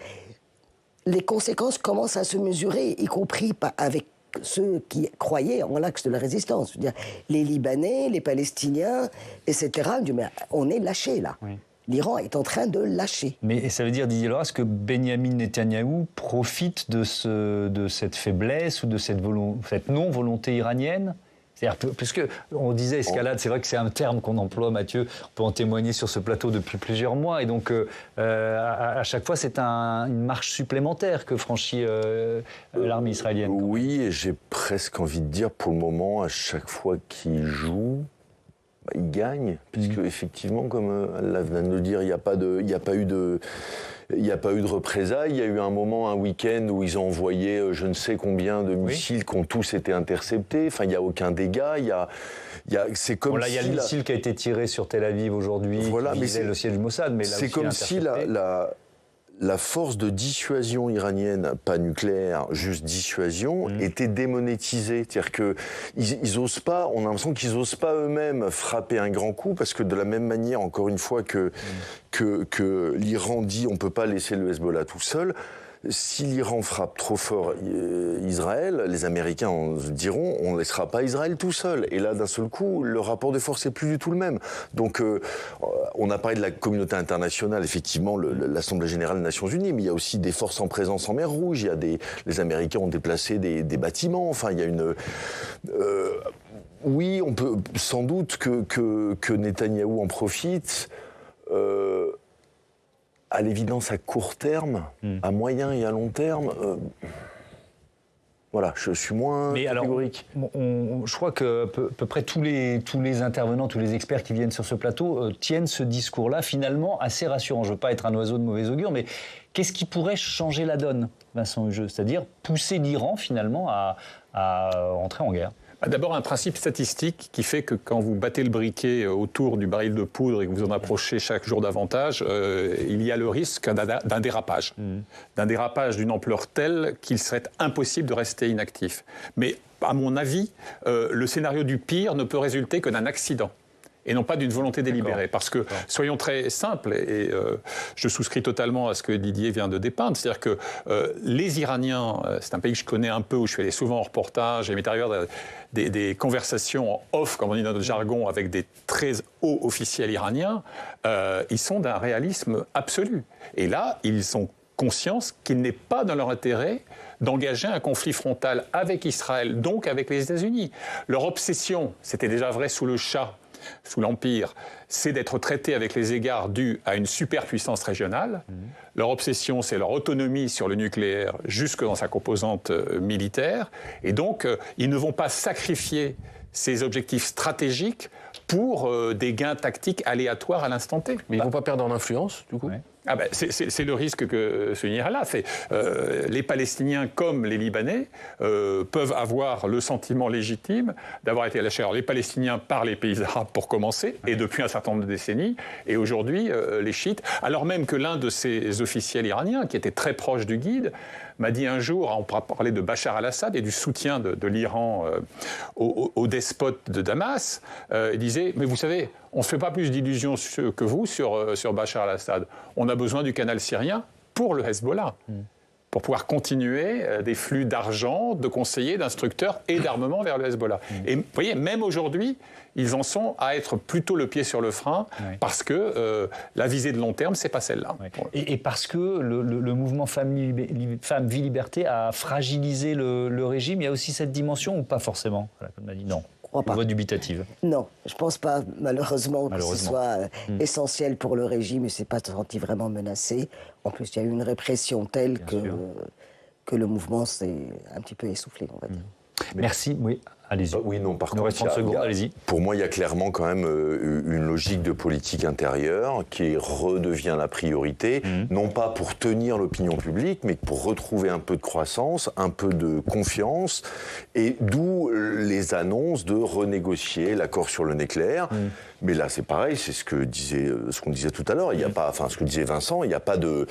Les conséquences commencent à se mesurer, y compris avec ceux qui croyaient en l'axe de la résistance. Je veux dire, les Libanais, les Palestiniens, etc. Mais on est lâchés, là. Oui. L'Iran est en train de lâcher. Mais ça veut dire, Didier Loras, que Benyamin Netanyahou profite de cette faiblesse ou de cette non-volonté iranienne? C'est-à-dire, puisque on disait escalade, c'est vrai que c'est un terme qu'on emploie, Mathieu, on peut en témoigner sur ce plateau depuis plusieurs mois, et donc à chaque fois c'est une marche supplémentaire que franchit l'armée israélienne. Oui, et j'ai presque envie de dire, pour le moment, à chaque fois qu'il joue, il gagne, puisque effectivement, comme Allah vient de le dire, il n'y a pas eu de représailles. Il y a eu un moment, un week-end, où ils ont envoyé je ne sais combien de missiles qui ont tous été interceptés. Enfin, il n'y a aucun dégât. C'est comme il y a le missile qui a été tiré sur Tel Aviv aujourd'hui, qui visait le siège du Mossad. Mais c'est comme si la force de dissuasion iranienne, pas nucléaire, juste dissuasion, était démonétisée. C'est-à-dire qu'ils osent pas, on a l'impression qu'ils n'osent pas eux-mêmes frapper un grand coup, parce que de la même manière, encore une fois, que l'Iran dit on ne peut pas laisser le Hezbollah tout seul, si l'Iran frappe trop fort Israël, les Américains diront on ne laissera pas Israël tout seul. Et là, d'un seul coup, le rapport de force n'est plus du tout le même. Donc, on a parlé de la communauté internationale, effectivement, l'Assemblée générale des Nations Unies, mais il y a aussi des forces en présence en mer Rouge. Les Américains ont déplacé des bâtiments. Enfin, il y a une... oui, on peut sans doute que Netanyahou en profite. À l'évidence, à court terme, à moyen et à long terme, voilà, je suis moins catégorique. Je crois que à peu près tous les intervenants, tous les experts qui viennent sur ce plateau tiennent ce discours-là finalement assez rassurant. Je ne veux pas être un oiseau de mauvais augure, mais qu'est-ce qui pourrait changer la donne, Vincent Hugeux? C'est-à-dire pousser l'Iran finalement à entrer en guerre? D'abord, un principe statistique qui fait que quand vous battez le briquet autour du baril de poudre et que vous en approchez chaque jour davantage, il y a le risque d'un dérapage. D'un dérapage d'une ampleur telle qu'il serait impossible de rester inactif. Mais à mon avis, le scénario du pire ne peut résulter que d'un accident et non pas d'une volonté délibérée. Parce que, soyons très simples, et je souscris totalement à ce que Didier vient de dépeindre, c'est-à-dire que les Iraniens, c'est un pays que je connais un peu, où je suis allé souvent en reportage, et il m'est arrivé des conversations en off, comme on dit dans notre jargon, avec des très hauts officiels iraniens, ils sont d'un réalisme absolu. Et là, ils ont conscience qu'il n'est pas dans leur intérêt d'engager un conflit frontal avec Israël, donc avec les États-Unis. Leur obsession, c'était déjà vrai sous le Shah, sous l'Empire, c'est d'être traité avec les égards dus à une superpuissance régionale. Leur obsession, c'est leur autonomie sur le nucléaire jusque dans sa composante militaire. Et donc, ils ne vont pas sacrifier ces objectifs stratégiques pour des gains tactiques aléatoires à l'instant T. Mais ils ne vont pas perdre en influence, du coup ? C'est le risque que soulignera là. Les Palestiniens comme les Libanais peuvent avoir le sentiment légitime d'avoir été lâchés. Alors, les Palestiniens par les pays arabes pour commencer, et depuis un certain nombre de décennies, et aujourd'hui les chiites, alors même que l'un de ces officiels iraniens, qui était très proche du guide, m'a dit un jour, on pourra parler de Bachar al-Assad et du soutien de l'Iran au despote de Damas, il disait, mais vous savez, on ne se fait pas plus d'illusions que vous sur Bachar al-Assad. On a besoin du canal syrien pour le Hezbollah, pour pouvoir continuer des flux d'argent, de conseillers, d'instructeurs et d'armement vers le Hezbollah. Et vous voyez, même aujourd'hui, ils en sont à être plutôt le pied sur le frein, parce que la visée de long terme, c'est pas celle-là. Et parce que le mouvement Femmes-Vie-Liberté a fragilisé le régime, il y a aussi cette dimension ou pas forcément? Voilà, comme on a dit, non. Voix dubitative. Non, je ne pense pas, malheureusement, que ce soit essentiel pour le régime. Il ne s'est pas senti vraiment menacé. En plus, il y a eu une répression telle que le mouvement s'est un petit peu essoufflé, on va dire. Merci, oui. Allez-y. Oui, non, par contre, allez-y. Pour moi, il y a clairement quand même une logique de politique intérieure qui redevient la priorité, non pas pour tenir l'opinion publique, mais pour retrouver un peu de croissance, un peu de confiance, et d'où les annonces de renégocier l'accord sur le nucléaire. Mais là, c'est pareil, c'est ce qu'on disait tout à l'heure. Il y a pas, enfin, ce que disait Vincent, il n'y a pas de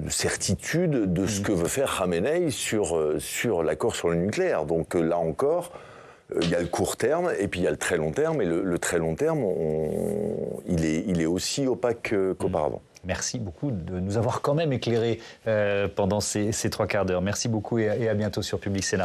certitude de ce que veut faire Khamenei sur l'accord sur le nucléaire. Donc là encore, il y a le court terme et puis il y a le très long terme. Et le très long terme, il est aussi opaque qu'auparavant. Merci beaucoup de nous avoir quand même éclairés pendant ces 3 quarts d'heure. Merci beaucoup et à bientôt sur Public Sénat.